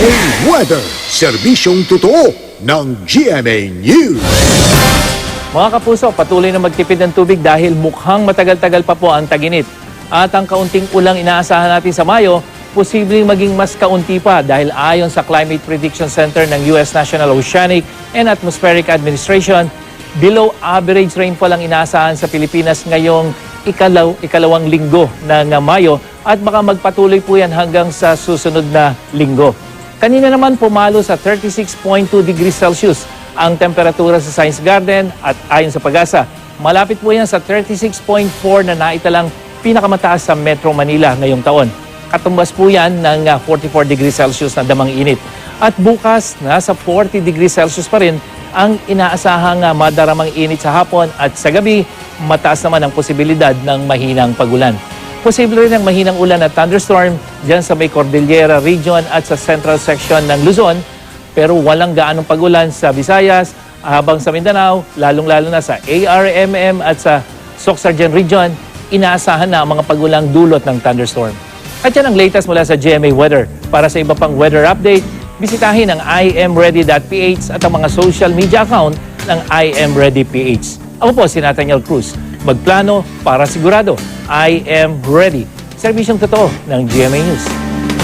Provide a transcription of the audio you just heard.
GMA Weather, serbisyong totoo ng GMA News. Mga kapuso, patuloy na magtipid ng tubig dahil mukhang matagal-tagal pa po ang taginit. At ang kaunting ulang inaasahan natin sa Mayo, posibleng maging mas kaunti pa dahil ayon sa Climate Prediction Center ng US National Oceanic and Atmospheric Administration, below average rainfall ang inaasahan sa Pilipinas ngayong ikalawang linggo ng Mayo at baka magpatuloy po yan hanggang sa susunod na linggo. Kanina naman pumalo sa 36.2 degrees Celsius ang temperatura sa Science Garden at ayon sa Pag-asa, malapit po yan sa 36.4 na naitalang pinakamataas sa Metro Manila ngayong taon. Katumbas po yan ng 44 degrees Celsius na damang init. At bukas, nasa 40 degrees Celsius pa rin ang inaasahang madaramang init sa hapon at sa gabi, mataas naman ang posibilidad ng mahinang pagulan. Posible rin ang mahinang ulan at thunderstorm dyan sa may Cordillera Region at sa central section ng Luzon, pero walang gaanong pagulan sa Visayas, habang sa Mindanao, lalong-lalo na sa ARMM at sa Soxargen Region, inaasahan na ang mga pagulang dulot ng thunderstorm. At yan ang latest mula sa GMA Weather. Para sa iba pang weather update, bisitahin ang imready.ph at ang mga social media account ng imreadyph. Ako po si Nathaniel Cruz. Magplano para sigurado. I am ready. Serbisyong totoo ng GMA News.